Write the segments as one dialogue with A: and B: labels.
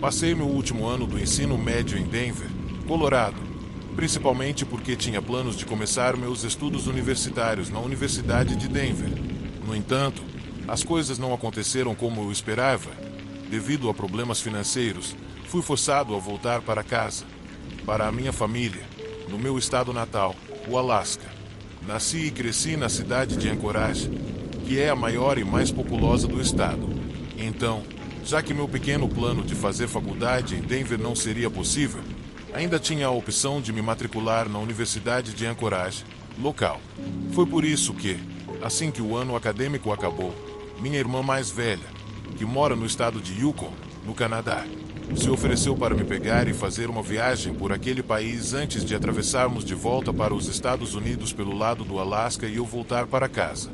A: Passei meu último ano do ensino médio em Denver, Colorado, principalmente porque tinha planos de começar meus estudos universitários na Universidade de Denver. No entanto, as coisas não aconteceram como eu esperava. Devido a problemas financeiros, fui forçado a voltar para casa, para a minha família, no meu estado natal, o Alasca. Nasci e cresci na cidade de Anchorage, que é a maior e mais populosa do estado. Então, já que meu pequeno plano de fazer faculdade em Denver não seria possível, ainda tinha a opção de me matricular na Universidade de Anchorage, local. Foi por isso que, assim que o ano acadêmico acabou, minha irmã mais velha, que mora no estado de Yukon, no Canadá, se ofereceu para me pegar e fazer uma viagem por aquele país antes de atravessarmos de volta para os Estados Unidos pelo lado do Alasca e eu voltar para casa.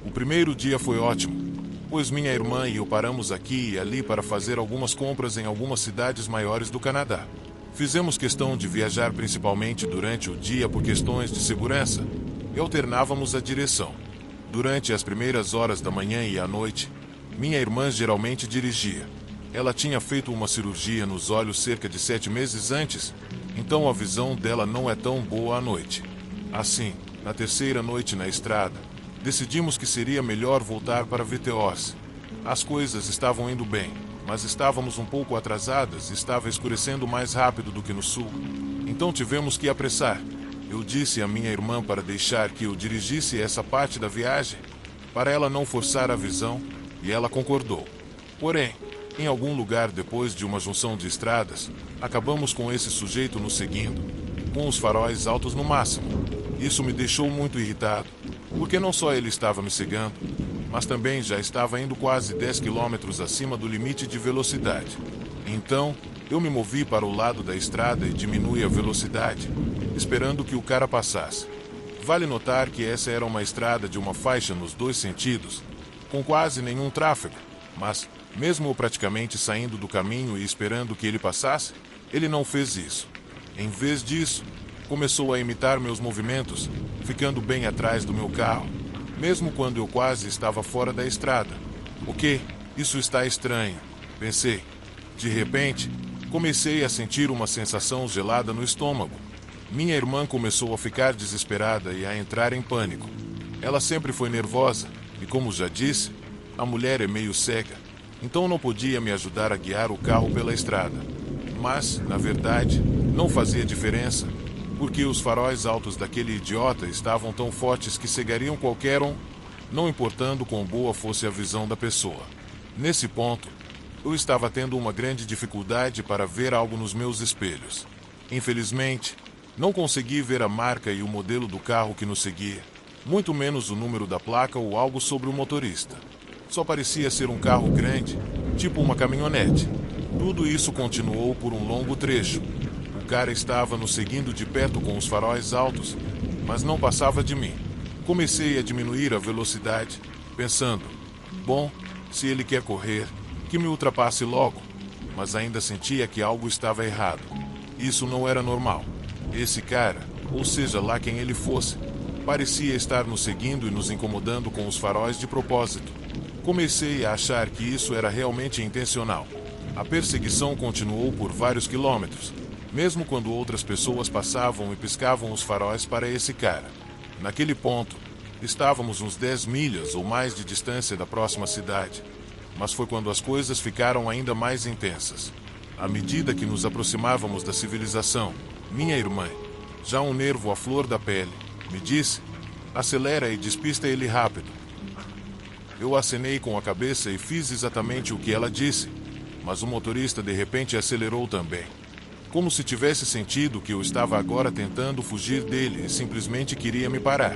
A: O primeiro dia foi ótimo, pois minha irmã e eu paramos aqui e ali para fazer algumas compras em algumas cidades maiores do Canadá. Fizemos questão de viajar principalmente durante o dia por questões de segurança e alternávamos a direção. Durante as primeiras horas da manhã e à noite, minha irmã geralmente dirigia. Ela tinha feito uma cirurgia nos olhos cerca de 7 meses antes, então a visão dela não é tão boa à noite. Assim, na terceira noite na estrada, decidimos que seria melhor voltar para Whitehorse. As coisas estavam indo bem, mas estávamos um pouco atrasadas e estava escurecendo mais rápido do que no sul. Então tivemos que apressar. Eu disse à minha irmã para deixar que eu dirigisse essa parte da viagem, para ela não forçar a visão, e ela concordou. Porém, em algum lugar depois de uma junção de estradas, acabamos com esse sujeito nos seguindo, com os faróis altos no máximo. Isso me deixou muito irritado, porque não só ele estava me cegando, mas também já estava indo quase 10 quilômetros acima do limite de velocidade. Então, eu me movi para o lado da estrada e diminui a velocidade, esperando que o cara passasse. Vale notar que essa era uma estrada de uma faixa nos dois sentidos, com quase nenhum tráfego, mas, mesmo eu praticamente saindo do caminho e esperando que ele passasse, ele não fez isso. Em vez disso, começou a imitar meus movimentos, ficando bem atrás do meu carro, mesmo quando eu quase estava fora da estrada. Ok, isso está estranho, pensei. De repente, comecei a sentir uma sensação gelada no estômago. Minha irmã começou a ficar desesperada e a entrar em pânico. Ela sempre foi nervosa e, como já disse, a mulher é meio cega, então não podia me ajudar a guiar o carro pela estrada. Mas, na verdade, não fazia diferença, porque os faróis altos daquele idiota estavam tão fortes que cegariam qualquer um, não importando quão boa fosse a visão da pessoa. Nesse ponto, eu estava tendo uma grande dificuldade para ver algo nos meus espelhos. Infelizmente, não consegui ver a marca e o modelo do carro que nos seguia, muito menos o número da placa ou algo sobre o motorista. Só parecia ser um carro grande, tipo uma caminhonete. Tudo isso continuou por um longo trecho. O cara estava nos seguindo de perto com os faróis altos, mas não passava de mim. Comecei a diminuir a velocidade, pensando, bom, se ele quer correr, que me ultrapasse logo. Mas ainda sentia que algo estava errado. Isso não era normal. Esse cara, ou seja lá quem ele fosse, parecia estar nos seguindo e nos incomodando com os faróis de propósito. Comecei a achar que isso era realmente intencional. A perseguição continuou por vários quilômetros, mesmo quando outras pessoas passavam e piscavam os faróis para esse cara. Naquele ponto, estávamos uns 10 milhas ou mais de distância da próxima cidade, mas foi quando as coisas ficaram ainda mais intensas. À medida que nos aproximávamos da civilização, minha irmã, já um nervo à flor da pele, me disse, acelera e despista ele rápido. Eu acenei com a cabeça e fiz exatamente o que ela disse, mas o motorista de repente acelerou também. Como se tivesse sentido que eu estava agora tentando fugir dele e simplesmente queria me parar.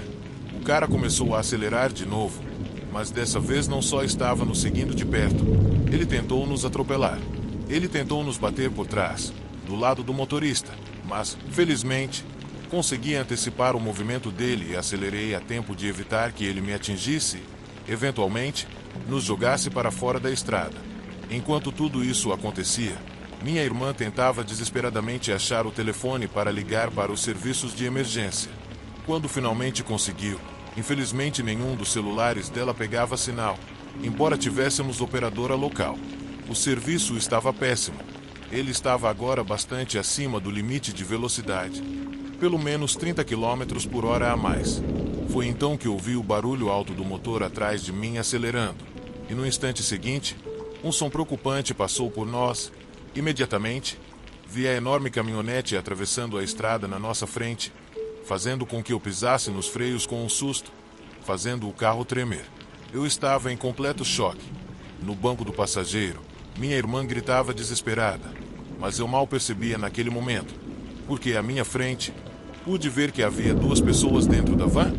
A: O cara começou a acelerar de novo, mas dessa vez não só estava nos seguindo de perto, ele tentou nos atropelar. Ele tentou nos bater por trás, do lado do motorista, mas, felizmente, consegui antecipar o movimento dele e acelerei a tempo de evitar que ele me atingisse e, eventualmente, nos jogasse para fora da estrada. Enquanto tudo isso acontecia, minha irmã tentava desesperadamente achar o telefone para ligar para os serviços de emergência. Quando finalmente conseguiu, infelizmente nenhum dos celulares dela pegava sinal, embora tivéssemos operadora local. O serviço estava péssimo. Ele estava agora bastante acima do limite de velocidade, pelo menos 30 km por hora a mais. Foi então que ouvi o barulho alto do motor atrás de mim acelerando, e no instante seguinte, um som preocupante passou por nós. Imediatamente, vi a enorme caminhonete atravessando a estrada na nossa frente, fazendo com que eu pisasse nos freios com um susto, fazendo o carro tremer. Eu estava em completo choque. No banco do passageiro, minha irmã gritava desesperada, mas eu mal percebia naquele momento, porque à minha frente, pude ver que havia duas pessoas dentro da van,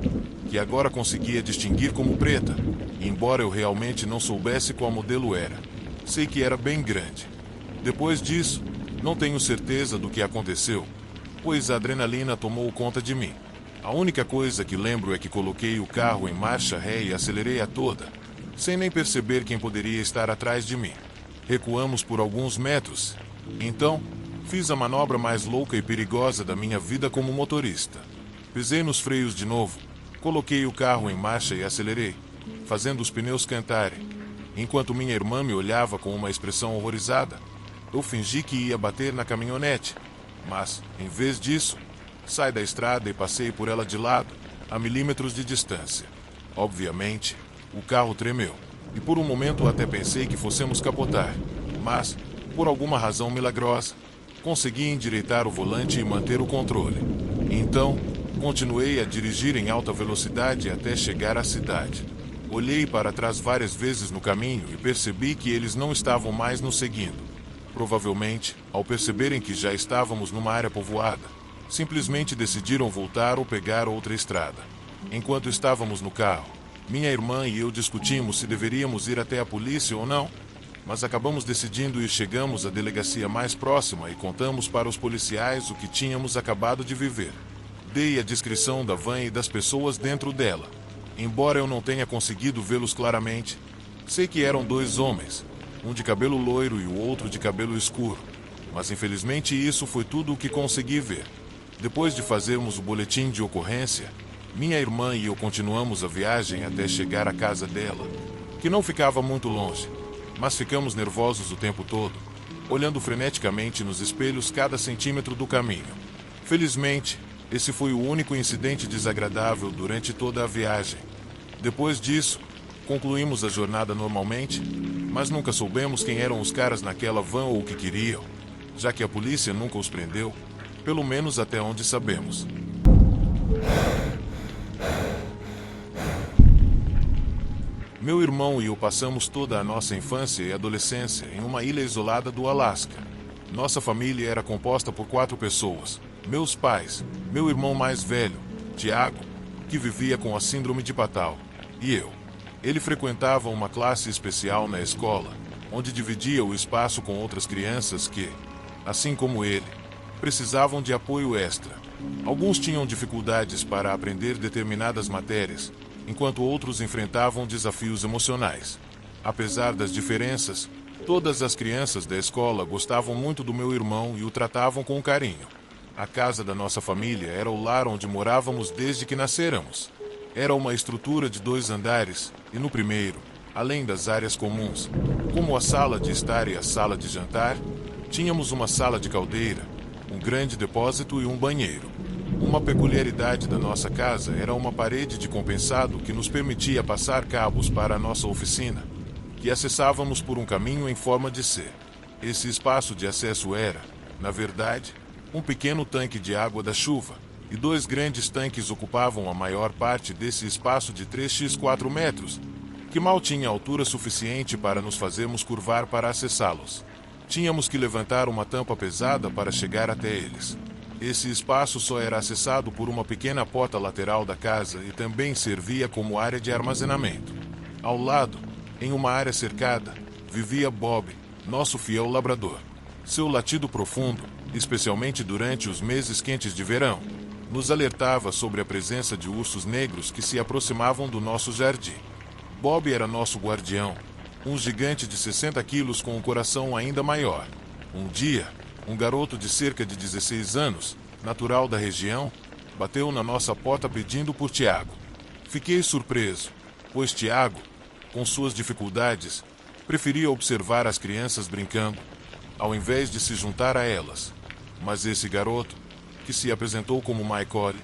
A: que agora conseguia distinguir como preta, e embora eu realmente não soubesse qual modelo era, sei que era bem grande. Depois disso, não tenho certeza do que aconteceu, pois a adrenalina tomou conta de mim. A única coisa que lembro é que coloquei o carro em marcha ré e acelerei a toda, sem nem perceber quem poderia estar atrás de mim. Recuamos por alguns metros. Então, fiz a manobra mais louca e perigosa da minha vida como motorista. Pisei nos freios de novo, coloquei o carro em marcha e acelerei, fazendo os pneus cantarem. Enquanto minha irmã me olhava com uma expressão horrorizada, eu fingi que ia bater na caminhonete, mas, em vez disso, saí da estrada e passei por ela de lado, a milímetros de distância. Obviamente, o carro tremeu, e por um momento até pensei que fossemos capotar, mas, por alguma razão milagrosa, consegui endireitar o volante e manter o controle. Então, continuei a dirigir em alta velocidade até chegar à cidade. Olhei para trás várias vezes no caminho e percebi que eles não estavam mais nos seguindo. Provavelmente, ao perceberem que já estávamos numa área povoada, simplesmente decidiram voltar ou pegar outra estrada. Enquanto estávamos no carro, minha irmã e eu discutimos se deveríamos ir até a polícia ou não, mas acabamos decidindo e chegamos à delegacia mais próxima e contamos para os policiais o que tínhamos acabado de viver. Dei a descrição da van e das pessoas dentro dela. Embora eu não tenha conseguido vê-los claramente, sei que eram dois homens, um de cabelo loiro e o outro de cabelo escuro, mas infelizmente isso foi tudo o que consegui ver. Depois de fazermos o boletim de ocorrência, minha irmã e eu continuamos a viagem até chegar à casa dela, que não ficava muito longe, mas ficamos nervosos o tempo todo, olhando freneticamente nos espelhos cada centímetro do caminho. Felizmente, esse foi o único incidente desagradável durante toda a viagem. Depois disso, concluímos a jornada normalmente, mas nunca soubemos quem eram os caras naquela van ou o que queriam, já que a polícia nunca os prendeu, pelo menos até onde sabemos. Meu irmão e eu passamos toda a nossa infância e adolescência em uma ilha isolada do Alasca. Nossa família era composta por 4 pessoas: meus pais, meu irmão mais velho, Tiago, que vivia com a síndrome de Patal, e eu. Ele frequentava uma classe especial na escola, onde dividia o espaço com outras crianças que, assim como ele, precisavam de apoio extra. Alguns tinham dificuldades para aprender determinadas matérias, enquanto outros enfrentavam desafios emocionais. Apesar das diferenças, todas as crianças da escola gostavam muito do meu irmão e o tratavam com carinho. A casa da nossa família era o lar onde morávamos desde que nascêramos. Era uma estrutura de 2 andares, e no primeiro, além das áreas comuns, como a sala de estar e a sala de jantar, tínhamos uma sala de caldeira, um grande depósito e um banheiro. Uma peculiaridade da nossa casa era uma parede de compensado que nos permitia passar cabos para a nossa oficina, que acessávamos por um caminho em forma de C. Esse espaço de acesso era, na verdade, um pequeno tanque de água da chuva, e 2 grandes tanques ocupavam a maior parte desse espaço de 3x4 metros, que mal tinha altura suficiente para nos fazermos curvar para acessá-los. Tínhamos que levantar uma tampa pesada para chegar até eles. Esse espaço só era acessado por uma pequena porta lateral da casa e também servia como área de armazenamento. Ao lado, em uma área cercada, vivia Bob, nosso fiel labrador. Seu latido profundo, especialmente durante os meses quentes de verão, nos alertava sobre a presença de ursos negros que se aproximavam do nosso jardim. Bob era nosso guardião, um gigante de 60 quilos com um coração ainda maior. Um dia, um garoto de cerca de 16 anos, natural da região, bateu na nossa porta pedindo por Tiago. Fiquei surpreso, pois Tiago, com suas dificuldades, preferia observar as crianças brincando, ao invés de se juntar a elas. Mas esse garoto, que se apresentou como Michael,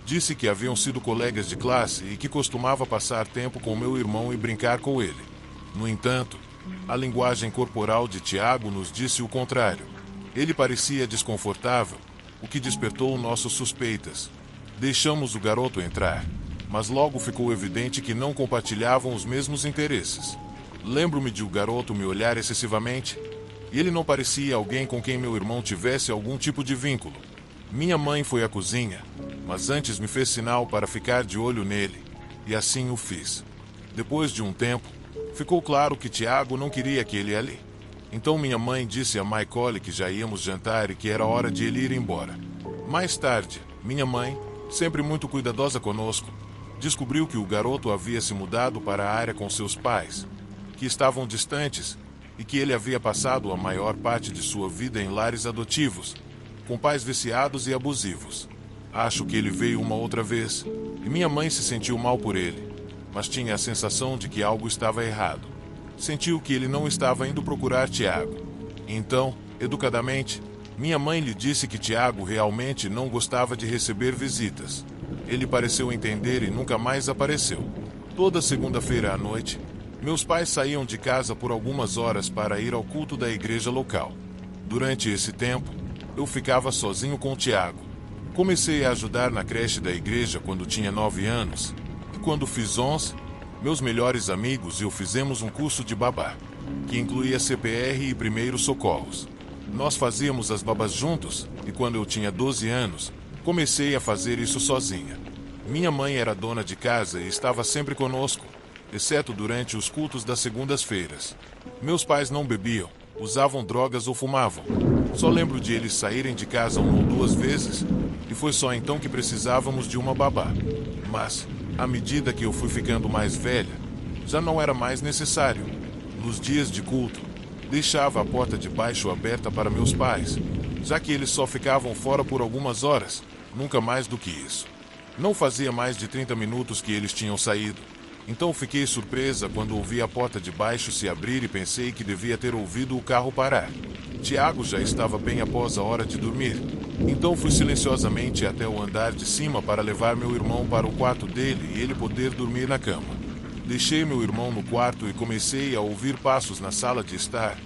A: disse que haviam sido colegas de classe e que costumava passar tempo com meu irmão e brincar com ele. No entanto, a linguagem corporal de Tiago nos disse o contrário. Ele parecia desconfortável, o que despertou nossas suspeitas. Deixamos o garoto entrar, mas logo ficou evidente que não compartilhavam os mesmos interesses. Lembro-me de o garoto me olhar excessivamente, e ele não parecia alguém com quem meu irmão tivesse algum tipo de vínculo. Minha mãe foi à cozinha, mas antes me fez sinal para ficar de olho nele, e assim o fiz. Depois de um tempo, ficou claro que Tiago não queria aquele ali. Então minha mãe disse a Michael que já íamos jantar e que era hora de ele ir embora. Mais tarde, minha mãe, sempre muito cuidadosa conosco, descobriu que o garoto havia se mudado para a área com seus pais, que estavam distantes, e que ele havia passado a maior parte de sua vida em lares adotivos, com pais viciados e abusivos. Acho que ele veio uma outra vez, e minha mãe se sentiu mal por ele, mas tinha a sensação de que algo estava errado. Sentiu que ele não estava indo procurar Tiago. Então, educadamente, minha mãe lhe disse que Tiago realmente não gostava de receber visitas. Ele pareceu entender e nunca mais apareceu. Toda segunda-feira à noite, meus pais saíam de casa por algumas horas para ir ao culto da igreja local. Durante esse tempo, eu ficava sozinho com Tiago. Comecei a ajudar na creche da igreja quando tinha 9 anos, e quando fiz 11, meus melhores amigos e eu fizemos um curso de babá, que incluía CPR e primeiros socorros. Nós fazíamos as babás juntos, e quando eu tinha 12 anos, comecei a fazer isso sozinha. Minha mãe era dona de casa e estava sempre conosco, exceto durante os cultos das segundas-feiras. Meus pais não bebiam, usavam drogas ou fumavam. Só lembro de eles saírem de casa 1 ou 2 vezes, e foi só então que precisávamos de uma babá. Mas, à medida que eu fui ficando mais velha, já não era mais necessário. Nos dias de culto, deixava a porta de baixo aberta para meus pais, já que eles só ficavam fora por algumas horas, nunca mais do que isso. Não fazia mais de 30 minutos que eles tinham saído. Então fiquei surpresa quando ouvi a porta de baixo se abrir e pensei que devia ter ouvido o carro parar. Tiago já estava bem após a hora de dormir. Então fui silenciosamente até o andar de cima para levar meu irmão para o quarto dele e ele poder dormir na cama. Deixei meu irmão no quarto e comecei a ouvir passos na sala de estar,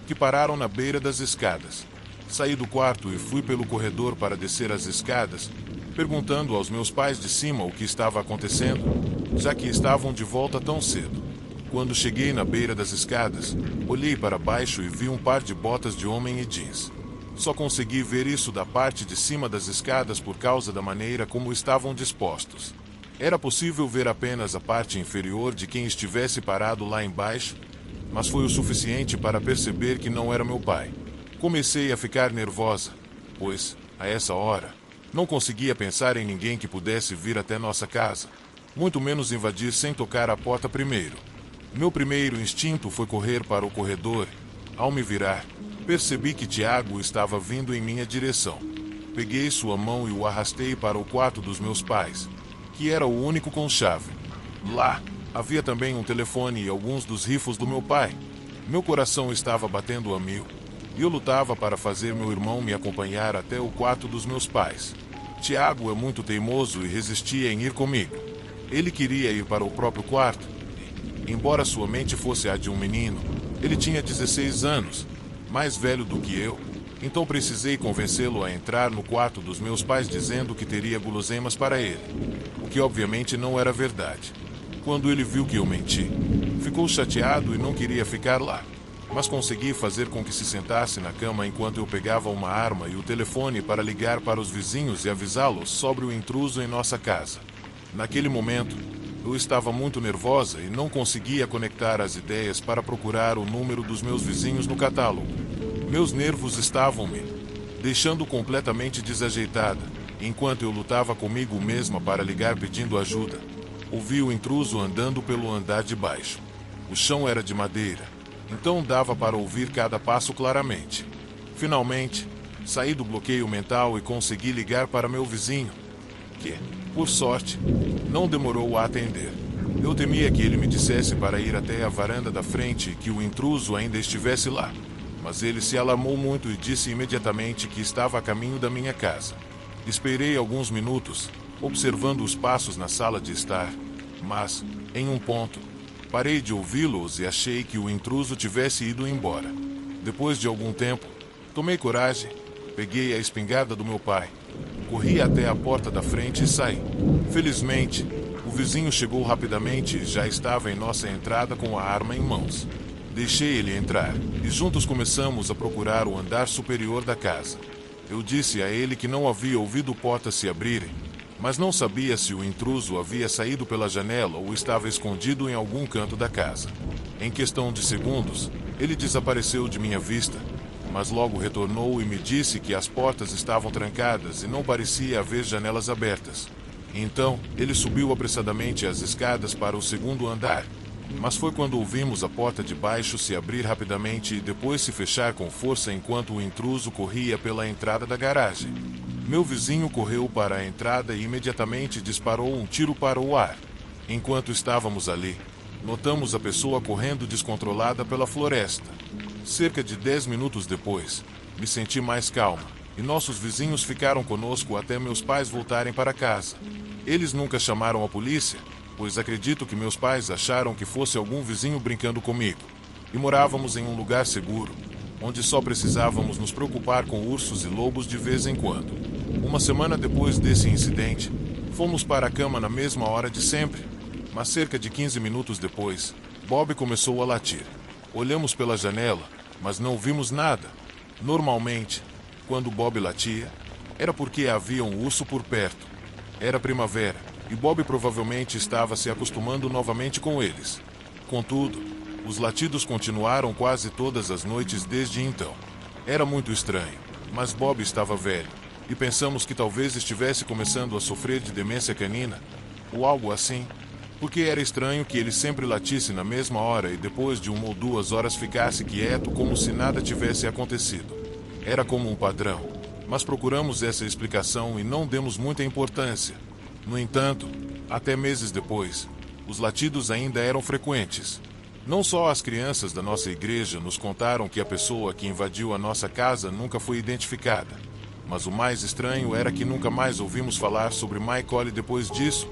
A: que pararam na beira das escadas. Saí do quarto e fui pelo corredor para descer as escadas, perguntando aos meus pais de cima o que estava acontecendo, já que estavam de volta tão cedo. Quando cheguei na beira das escadas, olhei para baixo e vi um par de botas de homem e jeans. Só consegui ver isso da parte de cima das escadas por causa da maneira como estavam dispostos. Era possível ver apenas a parte inferior de quem estivesse parado lá embaixo, mas foi o suficiente para perceber que não era meu pai. Comecei a ficar nervosa, pois, a essa hora, não conseguia pensar em ninguém que pudesse vir até nossa casa, muito menos invadir sem tocar a porta primeiro. Meu primeiro instinto foi correr para o corredor. Ao me virar, percebi que Tiago estava vindo em minha direção. Peguei sua mão e o arrastei para o quarto dos meus pais, que era o único com chave. Lá, havia também um telefone e alguns dos rifles do meu pai. Meu coração estava batendo a 1000, e eu lutava para fazer meu irmão me acompanhar até o quarto dos meus pais. Tiago é muito teimoso e resistia em ir comigo. Ele queria ir para o próprio quarto. Embora sua mente fosse a de um menino, ele tinha 16 anos, mais velho do que eu, então precisei convencê-lo a entrar no quarto dos meus pais dizendo que teria guloseimas para ele, o que obviamente não era verdade. Quando ele viu que eu menti, ficou chateado e não queria ficar lá, mas consegui fazer com que se sentasse na cama enquanto eu pegava uma arma e o telefone para ligar para os vizinhos e avisá-los sobre o intruso em nossa casa. Naquele momento, eu estava muito nervosa e não conseguia conectar as ideias para procurar o número dos meus vizinhos no catálogo. Meus nervos estavam me deixando completamente desajeitada. Enquanto eu lutava comigo mesma para ligar pedindo ajuda, ouvi o intruso andando pelo andar de baixo. O chão era de madeira, então dava para ouvir cada passo claramente. Finalmente, saí do bloqueio mental e consegui ligar para meu vizinho, que, por sorte, não demorou a atender. Eu temia que ele me dissesse para ir até a varanda da frente e que o intruso ainda estivesse lá, mas ele se alarmou muito e disse imediatamente que estava a caminho da minha casa. Esperei alguns minutos, observando os passos na sala de estar, mas, em um ponto, parei de ouvi-los e achei que o intruso tivesse ido embora. Depois de algum tempo, tomei coragem, peguei a espingarda do meu pai, corri até a porta da frente e saí. Felizmente, o vizinho chegou rapidamente e já estava em nossa entrada com a arma em mãos. Deixei ele entrar, e juntos começamos a procurar o andar superior da casa. Eu disse a ele que não havia ouvido portas se abrirem, mas não sabia se o intruso havia saído pela janela ou estava escondido em algum canto da casa. Em questão de segundos, ele desapareceu de minha vista, mas logo retornou e me disse que as portas estavam trancadas e não parecia haver janelas abertas. Então, ele subiu apressadamente as escadas para o segundo andar, mas foi quando ouvimos a porta de baixo se abrir rapidamente e depois se fechar com força enquanto o intruso corria pela entrada da garagem. Meu vizinho correu para a entrada e imediatamente disparou um tiro para o ar. Enquanto estávamos ali, notamos a pessoa correndo descontrolada pela floresta. Cerca de 10 minutos depois, me senti mais calma, e nossos vizinhos ficaram conosco até meus pais voltarem para casa. Eles nunca chamaram a polícia, pois acredito que meus pais acharam que fosse algum vizinho brincando comigo. E morávamos em um lugar seguro, onde só precisávamos nos preocupar com ursos e lobos de vez em quando. Uma semana depois desse incidente, fomos para a cama na mesma hora de sempre, mas cerca de 15 minutos depois, Bob começou a latir. Olhamos pela janela, mas não vimos nada. Normalmente, quando Bob latia, era porque havia um urso por perto. Era primavera, e Bob provavelmente estava se acostumando novamente com eles. Contudo, os latidos continuaram quase todas as noites desde então. Era muito estranho, mas Bob estava velho, e pensamos que talvez estivesse começando a sofrer de demência canina, ou algo assim, porque era estranho que ele sempre latisse na mesma hora e depois de 1 ou 2 horas ficasse quieto como se nada tivesse acontecido. Era como um padrão, mas procuramos essa explicação e não demos muita importância. No entanto, até meses depois, os latidos ainda eram frequentes. Não só as crianças da nossa igreja nos contaram que a pessoa que invadiu a nossa casa nunca foi identificada, mas o mais estranho era que nunca mais ouvimos falar sobre Mike Collie depois disso,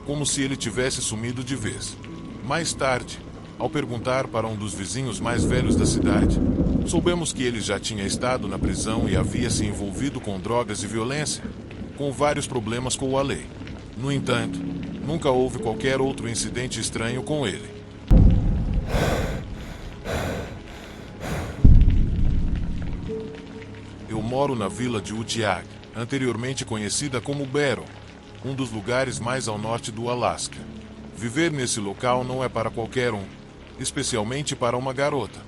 A: como se ele tivesse sumido de vez. Mais tarde, ao perguntar para um dos vizinhos mais velhos da cidade, soubemos que ele já tinha estado na prisão e havia se envolvido com drogas e violência, com vários problemas com a lei. No entanto, nunca houve qualquer outro incidente estranho com ele. Eu moro na vila de Utiag, anteriormente conhecida como Barron, um dos lugares mais ao norte do Alasca. Viver nesse local não é para qualquer um, especialmente para uma garota.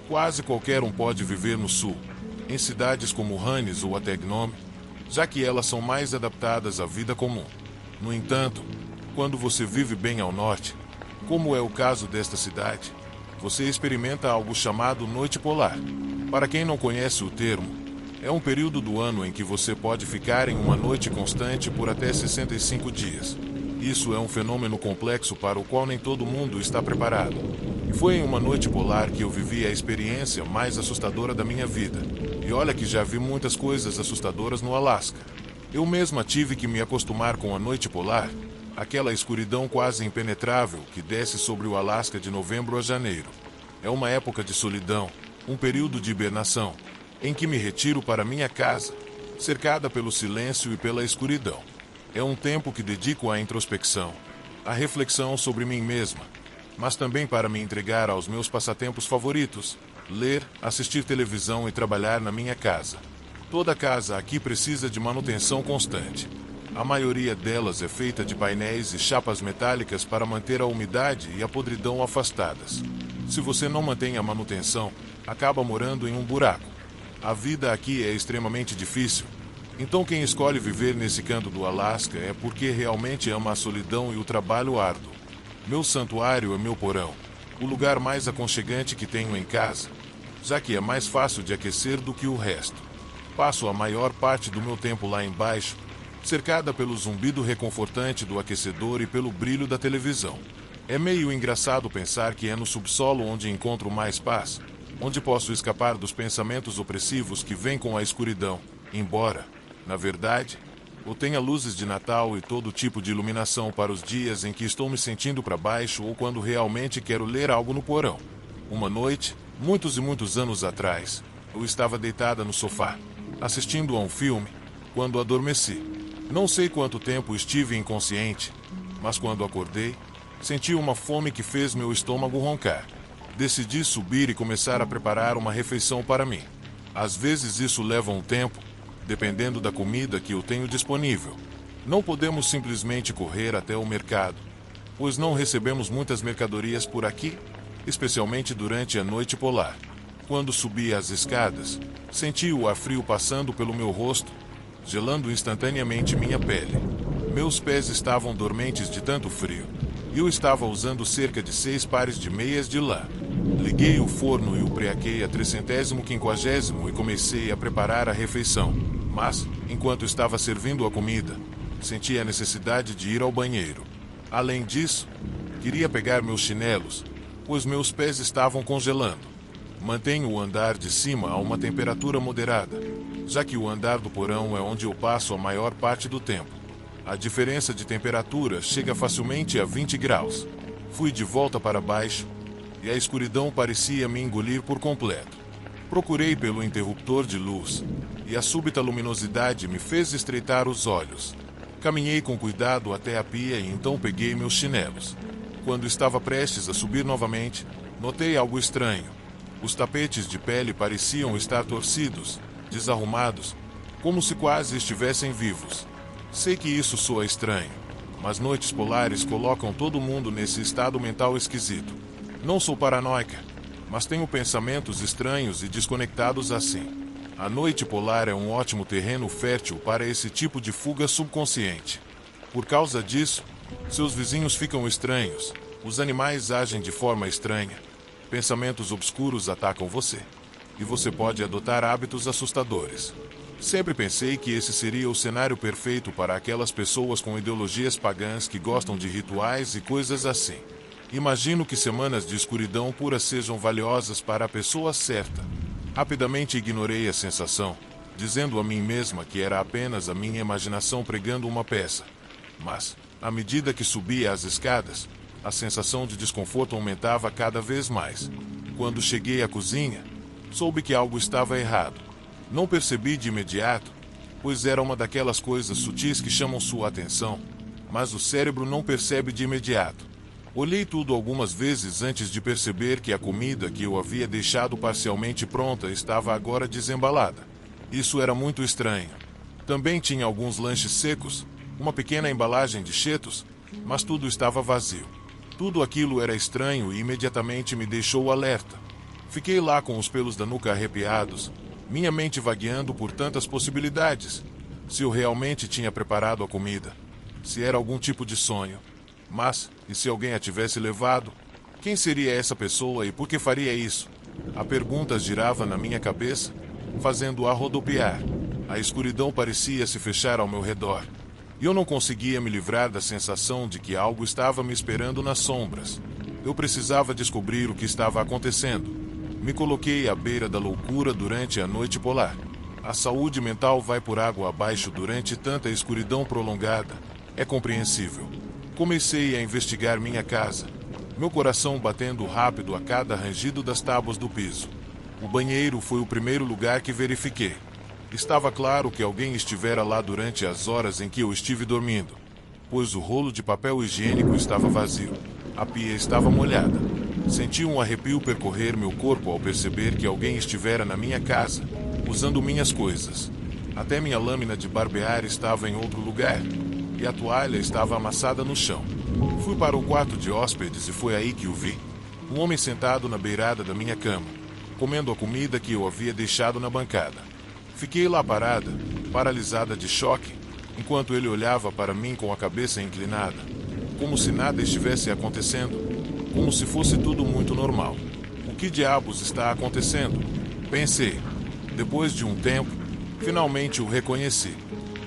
A: Quase qualquer um pode viver no sul, em cidades como Hannes ou até Gnome, já que elas são mais adaptadas à vida comum. No entanto, quando você vive bem ao norte, como é o caso desta cidade, você experimenta algo chamado noite polar. Para quem não conhece o termo, é um período do ano em que você pode ficar em uma noite constante por até 65 dias. Isso é um fenômeno complexo para o qual nem todo mundo está preparado. E foi em uma noite polar que eu vivi a experiência mais assustadora da minha vida. E olha que já vi muitas coisas assustadoras no Alasca. Eu mesma tive que me acostumar com a noite polar, aquela escuridão quase impenetrável que desce sobre o Alasca de novembro a janeiro. É uma época de solidão, um período de hibernação, em que me retiro para minha casa, cercada pelo silêncio e pela escuridão. É um tempo que dedico à introspecção, à reflexão sobre mim mesma, mas também para me entregar aos meus passatempos favoritos, ler, assistir televisão e trabalhar na minha casa. Toda casa aqui precisa de manutenção constante. A maioria delas é feita de painéis e chapas metálicas para manter a umidade e a podridão afastadas. Se você não mantém a manutenção, acaba morando em um buraco. A vida aqui é extremamente difícil, então quem escolhe viver nesse canto do Alasca é porque realmente ama a solidão e o trabalho árduo. Meu santuário é meu porão, o lugar mais aconchegante que tenho em casa, já que é mais fácil de aquecer do que o resto. Passo a maior parte do meu tempo lá embaixo, cercada pelo zumbido reconfortante do aquecedor e pelo brilho da televisão. É meio engraçado pensar que é no subsolo onde encontro mais paz, onde posso escapar dos pensamentos opressivos que vêm com a escuridão, embora, na verdade, eu tenha luzes de Natal e todo tipo de iluminação para os dias em que estou me sentindo para baixo ou quando realmente quero ler algo no porão. Uma noite, muitos e muitos anos atrás, eu estava deitada no sofá, assistindo a um filme, quando adormeci. Não sei quanto tempo estive inconsciente, mas quando acordei, senti uma fome que fez meu estômago roncar. Decidi subir e começar a preparar uma refeição para mim. Às vezes isso leva um tempo, dependendo da comida que eu tenho disponível. Não podemos simplesmente correr até o mercado, pois não recebemos muitas mercadorias por aqui, especialmente durante a noite polar. Quando subi as escadas, senti o ar frio passando pelo meu rosto, gelando instantaneamente minha pele. Meus pés estavam dormentes de tanto frio, e eu estava usando cerca de 6 pares de meias de lã. Liguei o forno e o preaquei a 350º e comecei a preparar a refeição. Mas, enquanto estava servindo a comida, senti a necessidade de ir ao banheiro. Além disso, queria pegar meus chinelos, pois meus pés estavam congelando. Mantenho o andar de cima a uma temperatura moderada, já que o andar do porão é onde eu passo a maior parte do tempo. A diferença de temperatura chega facilmente a 20 graus. Fui de volta para baixo, e a escuridão parecia me engolir por completo. Procurei pelo interruptor de luz, e a súbita luminosidade me fez estreitar os olhos. Caminhei com cuidado até a pia e então peguei meus chinelos. Quando estava prestes a subir novamente, notei algo estranho. Os tapetes de pele pareciam estar torcidos, desarrumados, como se quase estivessem vivos. Sei que isso soa estranho, mas noites polares colocam todo mundo nesse estado mental esquisito. Não sou paranoica, mas tenho pensamentos estranhos e desconectados assim. A noite polar é um ótimo terreno fértil para esse tipo de fuga subconsciente. Por causa disso, seus vizinhos ficam estranhos, os animais agem de forma estranha, pensamentos obscuros atacam você, e você pode adotar hábitos assustadores. Sempre pensei que esse seria o cenário perfeito para aquelas pessoas com ideologias pagãs que gostam de rituais e coisas assim. Imagino que semanas de escuridão pura sejam valiosas para a pessoa certa. Rapidamente ignorei a sensação, dizendo a mim mesma que era apenas a minha imaginação pregando uma peça. Mas, à medida que subia as escadas, a sensação de desconforto aumentava cada vez mais. Quando cheguei à cozinha, soube que algo estava errado. Não percebi de imediato, pois era uma daquelas coisas sutis que chamam sua atenção, mas o cérebro não percebe de imediato. Olhei tudo algumas vezes antes de perceber que a comida que eu havia deixado parcialmente pronta estava agora desembalada. Isso era muito estranho. Também tinha alguns lanches secos, uma pequena embalagem de Cheetos, mas tudo estava vazio. Tudo aquilo era estranho e imediatamente me deixou alerta. Fiquei lá com os pelos da nuca arrepiados, minha mente vagueando por tantas possibilidades. Se eu realmente tinha preparado a comida, se era algum tipo de sonho. Mas, e se alguém a tivesse levado? Quem seria essa pessoa e por que faria isso? A pergunta girava na minha cabeça, fazendo-a rodopiar. A escuridão parecia se fechar ao meu redor, e eu não conseguia me livrar da sensação de que algo estava me esperando nas sombras. Eu precisava descobrir o que estava acontecendo. Me coloquei à beira da loucura durante a noite polar. A saúde mental vai por água abaixo durante tanta escuridão prolongada. É compreensível. Comecei a investigar minha casa, meu coração batendo rápido a cada rangido das tábuas do piso. O banheiro foi o primeiro lugar que verifiquei. Estava claro que alguém estivera lá durante as horas em que eu estive dormindo, pois o rolo de papel higiênico estava vazio. A pia estava molhada. Senti um arrepio percorrer meu corpo ao perceber que alguém estivera na minha casa, usando minhas coisas. Até minha lâmina de barbear estava em outro lugar, e a toalha estava amassada no chão. Fui para o quarto de hóspedes e foi aí que o vi. Um homem sentado na beirada da minha cama, comendo a comida que eu havia deixado na bancada. Fiquei lá parada, paralisada de choque, enquanto ele olhava para mim com a cabeça inclinada, como se nada estivesse acontecendo, como se fosse tudo muito normal. O que diabos está acontecendo? Pensei. Depois de um tempo, finalmente o reconheci.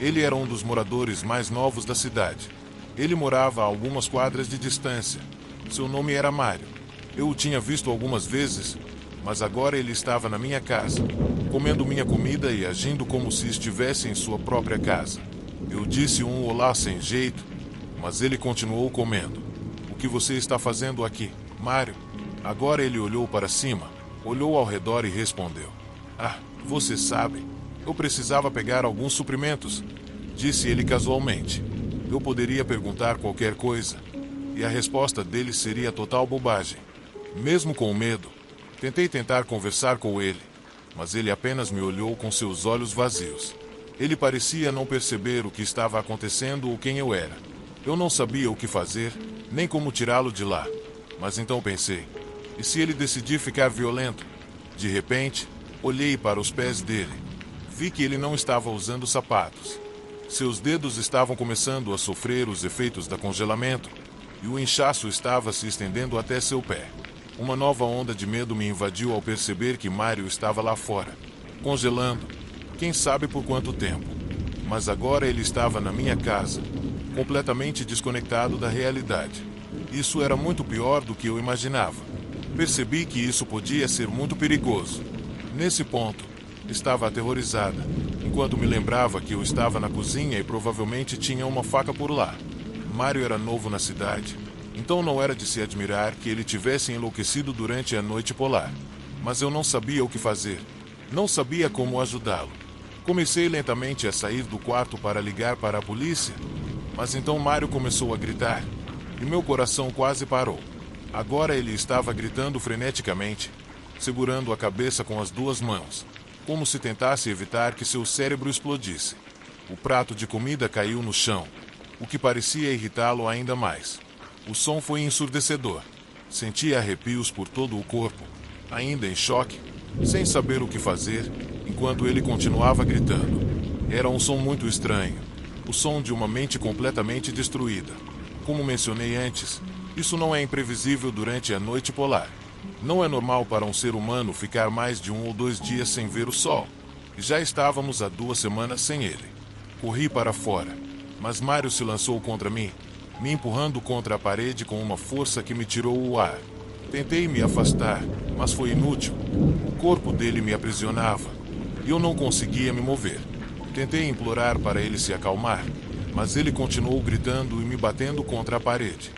A: Ele era um dos moradores mais novos da cidade. Ele morava a algumas quadras de distância. Seu nome era Mário. Eu o tinha visto algumas vezes, Mas agora ele estava na minha casa, comendo minha comida e agindo como se estivesse em sua própria casa. Eu disse um olá sem jeito, mas ele continuou comendo. O que você está fazendo aqui, Mário? Agora ele olhou para cima, olhou ao redor e respondeu: Ah, você sabe, eu precisava pegar alguns suprimentos, disse ele casualmente. Eu poderia perguntar qualquer coisa, e a resposta dele seria total bobagem. Mesmo com medo, tentei conversar com ele, mas ele apenas me olhou com seus olhos vazios. Ele parecia não perceber o que estava acontecendo ou quem eu era. Eu não sabia o que fazer, nem como tirá-lo de lá. Mas então pensei, e se ele decidir ficar violento? De repente, olhei para os pés dele. Vi que ele não estava usando sapatos. Seus dedos estavam começando a sofrer os efeitos do congelamento, e o inchaço estava se estendendo até seu pé. Uma nova onda de medo me invadiu ao perceber que Mário estava lá fora, congelando, quem sabe por quanto tempo. Mas agora ele estava na minha casa, completamente desconectado da realidade. Isso era muito pior do que eu imaginava. Percebi que isso podia ser muito perigoso. Nesse ponto, estava aterrorizada, enquanto me lembrava que eu estava na cozinha e provavelmente tinha uma faca por lá. Mário era novo na cidade, então não era de se admirar que ele tivesse enlouquecido durante a noite polar. Mas eu não sabia o que fazer. Não sabia como ajudá-lo. Comecei lentamente a sair do quarto para ligar para a polícia, mas então Mário começou a gritar, e meu coração quase parou. Agora ele estava gritando freneticamente, segurando a cabeça com as duas mãos, como se tentasse evitar que seu cérebro explodisse. O prato de comida caiu no chão, o que parecia irritá-lo ainda mais. O som foi ensurdecedor. Senti arrepios por todo o corpo, ainda em choque, sem saber o que fazer, enquanto ele continuava gritando. Era um som muito estranho, o som de uma mente completamente destruída. Como mencionei antes, isso não é imprevisível durante a noite polar. Não é normal para um ser humano ficar mais de 1 ou 2 dias sem ver o sol. E já estávamos há 2 semanas sem ele. Corri para fora, mas Mário se lançou contra mim, me empurrando contra a parede com uma força que me tirou o ar. Tentei me afastar, mas foi inútil. O corpo dele me aprisionava, e eu não conseguia me mover. Tentei implorar para ele se acalmar, mas ele continuou gritando e me batendo contra a parede.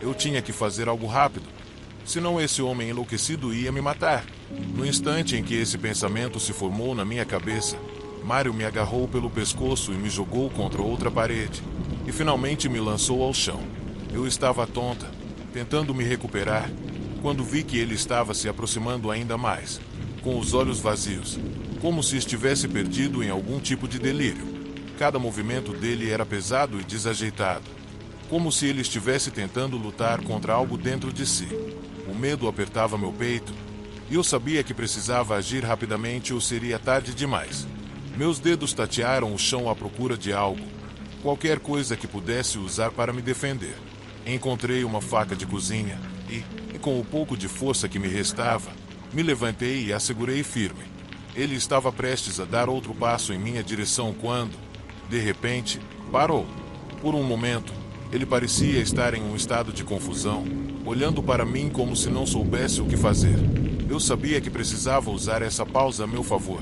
A: Eu tinha que fazer algo rápido, senão esse homem enlouquecido ia me matar. No instante em que esse pensamento se formou na minha cabeça, Mário me agarrou pelo pescoço e me jogou contra outra parede, e finalmente me lançou ao chão. Eu estava tonta, tentando me recuperar, quando vi que ele estava se aproximando ainda mais, com os olhos vazios, como se estivesse perdido em algum tipo de delírio. Cada movimento dele era pesado e desajeitado, como se ele estivesse tentando lutar contra algo dentro de si. O medo apertava meu peito, e eu sabia que precisava agir rapidamente ou seria tarde demais. Meus dedos tatearam o chão à procura de algo, qualquer coisa que pudesse usar para me defender. Encontrei uma faca de cozinha e com o pouco de força que me restava, me levantei e a segurei firme. Ele estava prestes a dar outro passo em minha direção quando, de repente, parou. Por um momento, ele parecia estar em um estado de confusão, olhando para mim como se não soubesse o que fazer. Eu sabia que precisava usar essa pausa a meu favor.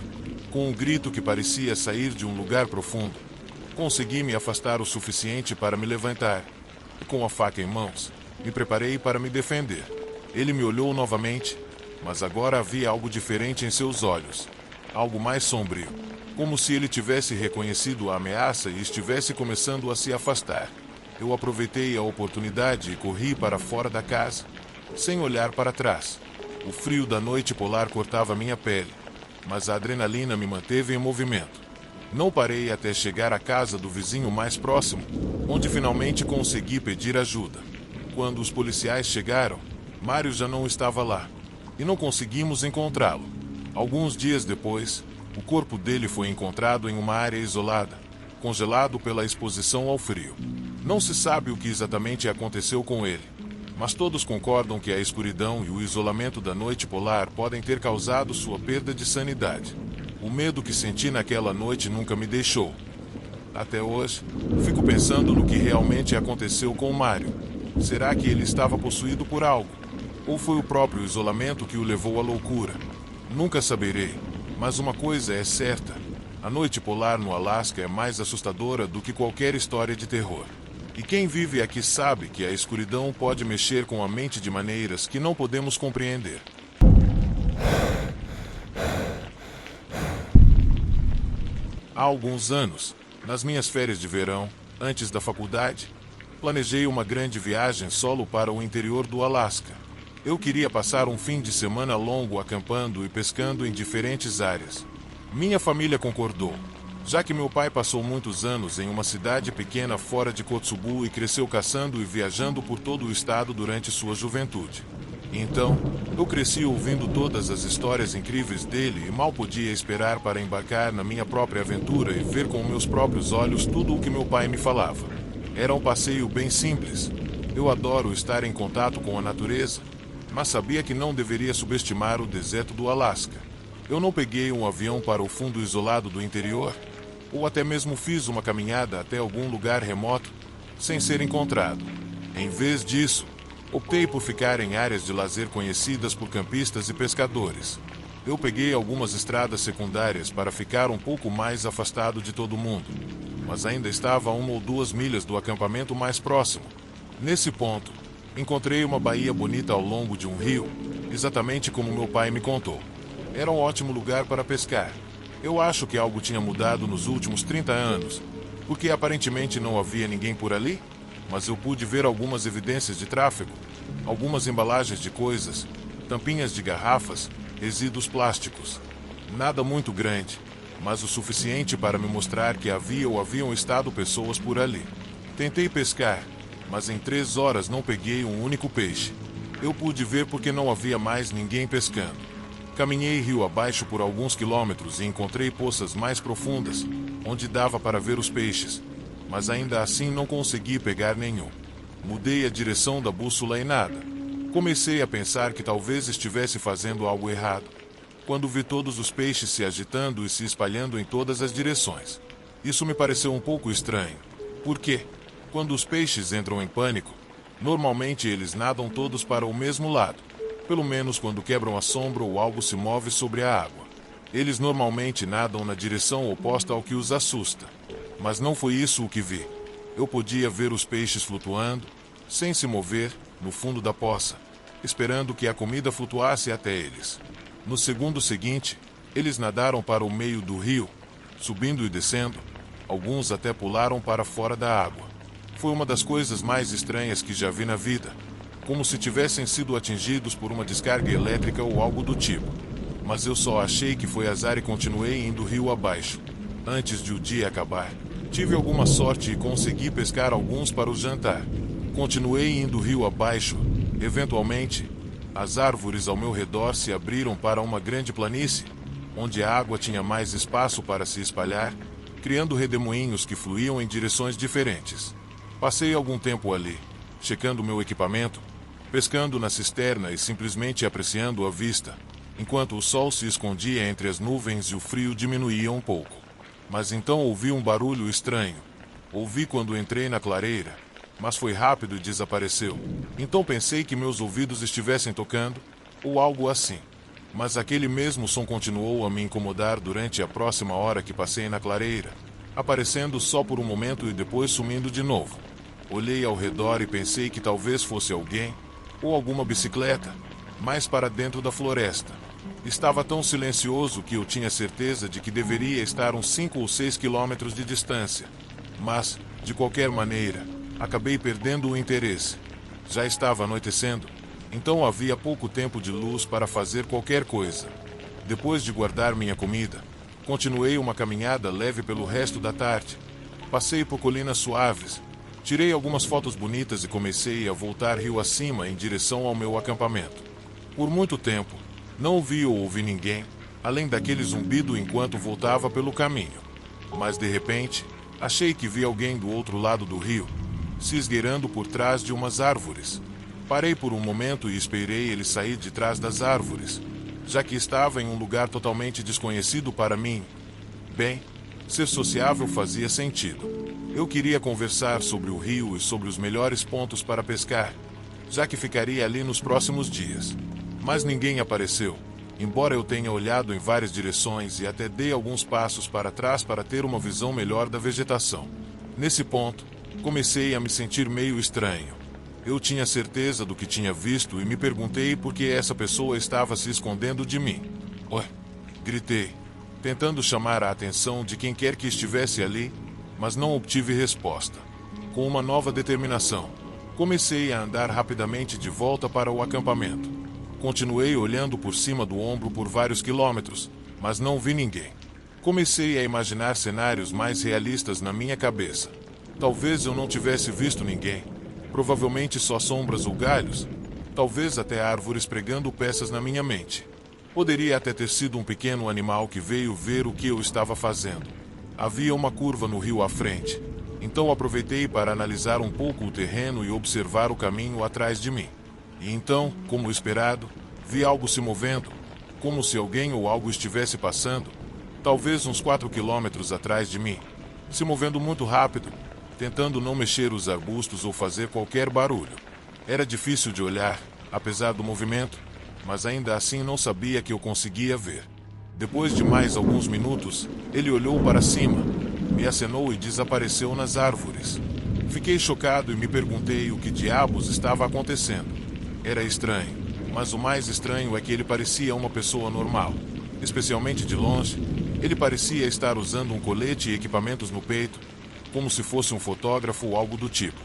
A: Com um grito que parecia sair de um lugar profundo, consegui me afastar o suficiente para me levantar. E com a faca em mãos, me preparei para me defender. Ele me olhou novamente, mas agora havia algo diferente em seus olhos. Algo mais sombrio, como se ele tivesse reconhecido a ameaça e estivesse começando a se afastar. Eu aproveitei a oportunidade e corri para fora da casa, sem olhar para trás. O frio da noite polar cortava minha pele, mas a adrenalina me manteve em movimento. Não parei até chegar à casa do vizinho mais próximo, onde finalmente consegui pedir ajuda. Quando os policiais chegaram, Mário já não estava lá, e não conseguimos encontrá-lo. Alguns dias depois, o corpo dele foi encontrado em uma área isolada, congelado pela exposição ao frio. Não se sabe o que exatamente aconteceu com ele, mas todos concordam que a escuridão e o isolamento da noite polar podem ter causado sua perda de sanidade. O medo que senti naquela noite nunca me deixou. Até hoje, fico pensando no que realmente aconteceu com Mário. Será que ele estava possuído por algo? Ou foi o próprio isolamento que o levou à loucura? Nunca saberei, mas uma coisa é certa: a noite polar no Alasca é mais assustadora do que qualquer história de terror. E quem vive aqui sabe que a escuridão pode mexer com a mente de maneiras que não podemos compreender. Há alguns anos, nas minhas férias de verão, antes da faculdade, planejei uma grande viagem solo para o interior do Alasca. Eu queria passar um fim de semana longo acampando e pescando em diferentes áreas. Minha família concordou, já que meu pai passou muitos anos em uma cidade pequena fora de Kotsubu e cresceu caçando e viajando por todo o estado durante sua juventude. Então, eu cresci ouvindo todas as histórias incríveis dele e mal podia esperar para embarcar na minha própria aventura e ver com meus próprios olhos tudo o que meu pai me falava. Era um passeio bem simples. Eu adoro estar em contato com a natureza, mas sabia que não deveria subestimar o deserto do Alasca. Eu não peguei um avião para o fundo isolado do interior, ou até mesmo fiz uma caminhada até algum lugar remoto, sem ser encontrado. Em vez disso, optei por ficar em áreas de lazer conhecidas por campistas e pescadores. Eu peguei algumas estradas secundárias para ficar um pouco mais afastado de todo mundo, mas ainda estava a 1 ou 2 milhas do acampamento mais próximo. Nesse ponto, encontrei uma baía bonita ao longo de um rio, exatamente como meu pai me contou. Era um ótimo lugar para pescar. Eu acho que algo tinha mudado nos últimos 30 anos, porque aparentemente não havia ninguém por ali, mas eu pude ver algumas evidências de tráfego, algumas embalagens de coisas, tampinhas de garrafas, resíduos plásticos. Nada muito grande, mas o suficiente para me mostrar que havia ou haviam estado pessoas por ali. Tentei pescar, mas em 3 horas não peguei um único peixe. Eu pude ver porque não havia mais ninguém pescando. Caminhei rio abaixo por alguns quilômetros e encontrei poças mais profundas, onde dava para ver os peixes, mas ainda assim não consegui pegar nenhum. Mudei a direção da bússola e nada. Comecei a pensar que talvez estivesse fazendo algo errado, quando vi todos os peixes se agitando e se espalhando em todas as direções. Isso me pareceu um pouco estranho. Por quê? Quando os peixes entram em pânico, normalmente eles nadam todos para o mesmo lado, pelo menos quando quebram a sombra ou algo se move sobre a água. Eles normalmente nadam na direção oposta ao que os assusta. Mas não foi isso o que vi. Eu podia ver os peixes flutuando, sem se mover, no fundo da poça, esperando que a comida flutuasse até eles. No segundo seguinte, eles nadaram para o meio do rio, subindo e descendo. Alguns até pularam para fora da água. Foi uma das coisas mais estranhas que já vi na vida, como se tivessem sido atingidos por uma descarga elétrica ou algo do tipo. Mas eu só achei que foi azar e continuei indo rio abaixo. Antes de o dia acabar, tive alguma sorte e consegui pescar alguns para o jantar. Continuei indo rio abaixo. Eventualmente, as árvores ao meu redor se abriram para uma grande planície, onde a água tinha mais espaço para se espalhar, criando redemoinhos que fluíam em direções diferentes. Passei algum tempo ali, checando meu equipamento, pescando na cisterna e simplesmente apreciando a vista, enquanto o sol se escondia entre as nuvens e o frio diminuía um pouco. Mas então ouvi um barulho estranho. Ouvi quando entrei na clareira, mas foi rápido e desapareceu. Então pensei que meus ouvidos estivessem tocando, ou algo assim. Mas aquele mesmo som continuou a me incomodar durante a próxima hora que passei na clareira, aparecendo só por um momento e depois sumindo de novo. Olhei ao redor e pensei que talvez fosse alguém, ou alguma bicicleta, mais para dentro da floresta. Estava tão silencioso que eu tinha certeza de que deveria estar uns 5 ou 6 quilômetros de distância. Mas, de qualquer maneira, acabei perdendo o interesse. Já estava anoitecendo, então havia pouco tempo de luz para fazer qualquer coisa. Depois de guardar minha comida, continuei uma caminhada leve pelo resto da tarde. Passei por colinas suaves, tirei algumas fotos bonitas e comecei a voltar rio acima em direção ao meu acampamento. Por muito tempo, não vi ou ouvi ninguém, além daquele zumbido enquanto voltava pelo caminho. Mas de repente, achei que vi alguém do outro lado do rio, se esgueirando por trás de umas árvores. Parei por um momento e esperei ele sair de trás das árvores, já que estava em um lugar totalmente desconhecido para mim. Bem, ser sociável fazia sentido. Eu queria conversar sobre o rio e sobre os melhores pontos para pescar, já que ficaria ali nos próximos dias. Mas ninguém apareceu. Embora eu tenha olhado em várias direções e até dei alguns passos para trás para ter uma visão melhor da vegetação. Nesse ponto, comecei a me sentir meio estranho. Eu tinha certeza do que tinha visto e me perguntei por que essa pessoa estava se escondendo de mim. Ué! Gritei, tentando chamar a atenção de quem quer que estivesse ali, mas não obtive resposta. Com uma nova determinação, comecei a andar rapidamente de volta para o acampamento. Continuei olhando por cima do ombro por vários quilômetros, mas não vi ninguém. Comecei a imaginar cenários mais realistas na minha cabeça. Talvez eu não tivesse visto ninguém. Provavelmente só sombras ou galhos. Talvez até árvores pregando peças na minha mente. Poderia até ter sido um pequeno animal que veio ver o que eu estava fazendo. Havia uma curva no rio à frente. Então aproveitei para analisar um pouco o terreno e observar o caminho atrás de mim. E então, como esperado, vi algo se movendo, como se alguém ou algo estivesse passando, talvez uns 4 quilômetros atrás de mim, se movendo muito rápido, tentando não mexer os arbustos ou fazer qualquer barulho. Era difícil de olhar, apesar do movimento, mas ainda assim não sabia que eu conseguia ver. Depois de mais alguns minutos, ele olhou para cima, me acenou e desapareceu nas árvores. Fiquei chocado e me perguntei o que diabos estava acontecendo. Era estranho, mas o mais estranho é que ele parecia uma pessoa normal. Especialmente de longe, ele parecia estar usando um colete e equipamentos no peito, como se fosse um fotógrafo ou algo do tipo.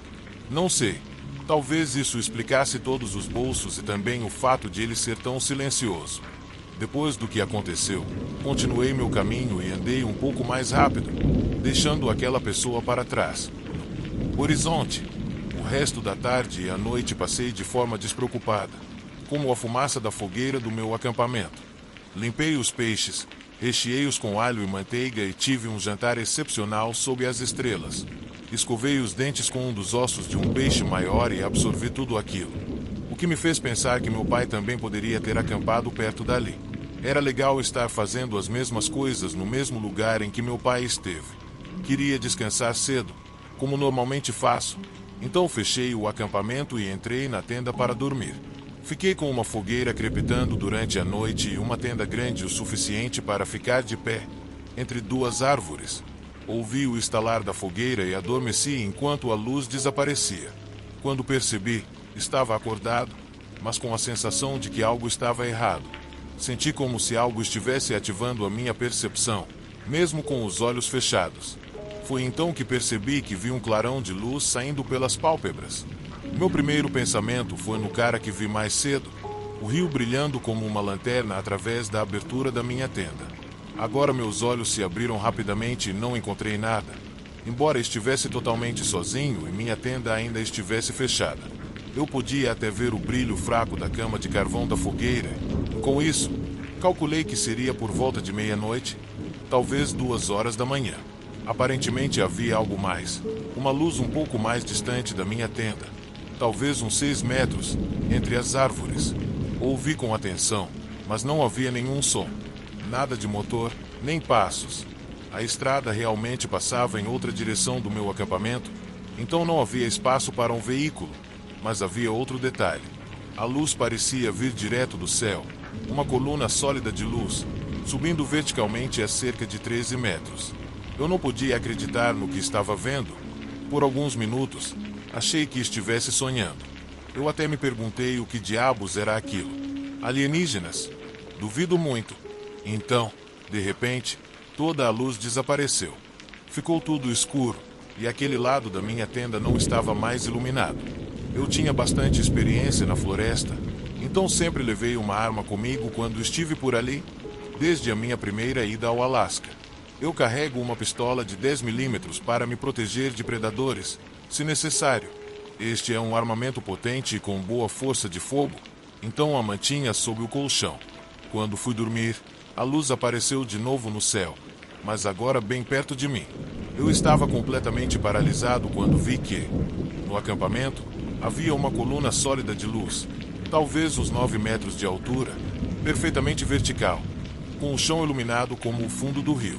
A: Não sei, talvez isso explicasse todos os bolsos e também o fato de ele ser tão silencioso. Depois do que aconteceu, continuei meu caminho e andei um pouco mais rápido, deixando aquela pessoa para trás. Horizonte. O resto da tarde e a noite passei de forma despreocupada, como a fumaça da fogueira do meu acampamento. Limpei os peixes, recheei-os com alho e manteiga e tive um jantar excepcional sob as estrelas. Escovei os dentes com um dos ossos de um peixe maior e absorvi tudo aquilo. O que me fez pensar que meu pai também poderia ter acampado perto dali. Era legal estar fazendo as mesmas coisas no mesmo lugar em que meu pai esteve. Queria descansar cedo, como normalmente faço. Então fechei o acampamento e entrei na tenda para dormir. Fiquei com uma fogueira crepitando durante a noite e uma tenda grande o suficiente para ficar de pé, entre duas árvores. Ouvi o estalar da fogueira e adormeci enquanto a luz desaparecia. Quando percebi, estava acordado, mas com a sensação de que algo estava errado. Senti como se algo estivesse ativando a minha percepção, mesmo com os olhos fechados. Foi então que percebi que vi um clarão de luz saindo pelas pálpebras. Meu primeiro pensamento foi no cara que vi mais cedo, o rio brilhando como uma lanterna através da abertura da minha tenda. Agora meus olhos se abriram rapidamente e não encontrei nada, embora estivesse totalmente sozinho e minha tenda ainda estivesse fechada. Eu podia até ver o brilho fraco da cama de carvão da fogueira. Com isso, calculei que seria por volta de meia-noite, talvez 2 horas da manhã. Aparentemente havia algo mais, uma luz um pouco mais distante da minha tenda, talvez uns 6 metros, entre as árvores. Ouvi com atenção, mas não havia nenhum som, nada de motor, nem passos. A estrada realmente passava em outra direção do meu acampamento, então não havia espaço para um veículo, mas havia outro detalhe. A luz parecia vir direto do céu, uma coluna sólida de luz, subindo verticalmente a cerca de 13 metros. Eu não podia acreditar no que estava vendo. Por alguns minutos, achei que estivesse sonhando. Eu até me perguntei o que diabos era aquilo. Alienígenas? Duvido muito. Então, de repente, toda a luz desapareceu. Ficou tudo escuro, e aquele lado da minha tenda não estava mais iluminado. Eu tinha bastante experiência na floresta, então sempre levei uma arma comigo quando estive por ali, desde a minha primeira ida ao Alasca. Eu carrego uma pistola de 10 milímetros para me proteger de predadores, se necessário. Este é um armamento potente e com boa força de fogo, então a mantinha sob o colchão. Quando fui dormir, a luz apareceu de novo no céu, mas agora bem perto de mim. Eu estava completamente paralisado quando vi que, no acampamento, havia uma coluna sólida de luz, talvez uns 9 metros de altura, perfeitamente vertical, com o chão iluminado como o fundo do rio.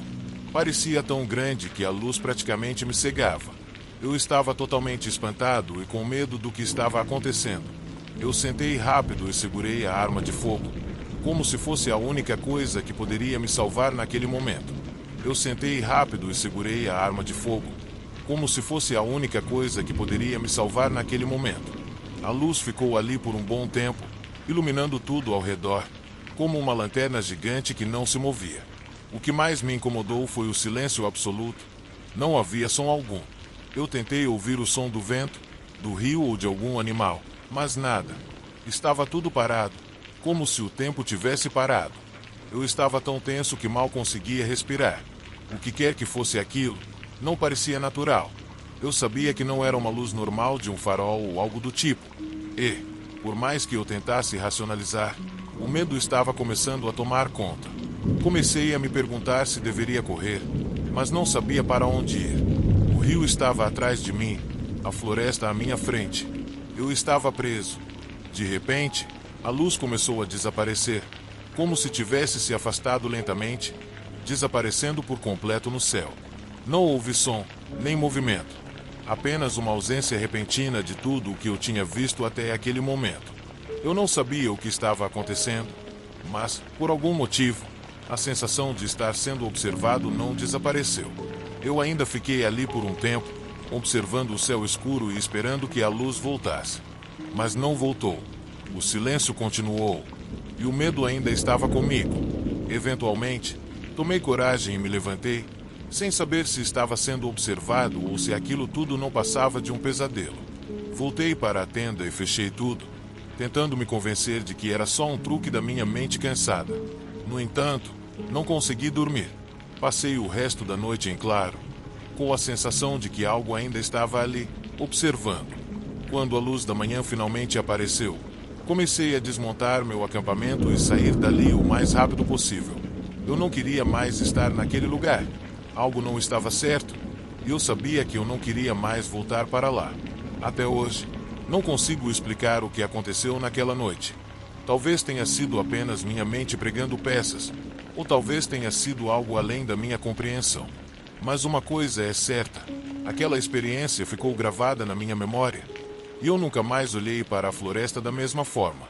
A: Parecia tão grande que a luz praticamente me cegava. Eu estava totalmente espantado e com medo do que estava acontecendo. Eu sentei rápido e segurei a arma de fogo. como se fosse a única coisa que poderia me salvar naquele momento. Eu sentei rápido e segurei a arma de fogo, como se fosse a única coisa que poderia me salvar naquele momento. A luz ficou ali por um bom tempo, iluminando tudo ao redor, como uma lanterna gigante que não se movia. O que mais me incomodou foi o silêncio absoluto. Não havia som algum. Eu tentei ouvir o som do vento, do rio ou de algum animal, mas nada. Estava tudo parado, como se o tempo tivesse parado. Eu estava tão tenso que mal conseguia respirar. O que quer que fosse aquilo, não parecia natural. Eu sabia que não era uma luz normal de um farol ou algo do tipo. E, por mais que eu tentasse racionalizar, o medo estava começando a tomar conta. Comecei a me perguntar se deveria correr, mas não sabia para onde ir. O rio estava atrás de mim, a floresta à minha frente. Eu estava preso. De repente, a luz começou a desaparecer, como se tivesse se afastado lentamente, desaparecendo por completo no céu. Não houve som, nem movimento. Apenas uma ausência repentina de tudo o que eu tinha visto até aquele momento. Eu não sabia o que estava acontecendo, mas, por algum motivo, a sensação de estar sendo observado não desapareceu. Eu ainda fiquei ali por um tempo, observando o céu escuro e esperando que a luz voltasse. Mas não voltou. O silêncio continuou, e o medo ainda estava comigo. Eventualmente, tomei coragem e me levantei, sem saber se estava sendo observado ou se aquilo tudo não passava de um pesadelo. Voltei para a tenda e fechei tudo, tentando me convencer de que era só um truque da minha mente cansada. No entanto, não consegui dormir. Passei o resto da noite em claro, com a sensação de que algo ainda estava ali, observando. Quando a luz da manhã finalmente apareceu, comecei a desmontar meu acampamento e sair dali o mais rápido possível. Eu não queria mais estar naquele lugar. Algo não estava certo, e eu sabia que eu não queria mais voltar para lá. Até hoje, não consigo explicar o que aconteceu naquela noite. Talvez tenha sido apenas minha mente pregando peças, ou talvez tenha sido algo além da minha compreensão. Mas uma coisa é certa, aquela experiência ficou gravada na minha memória, e eu nunca mais olhei para a floresta da mesma forma.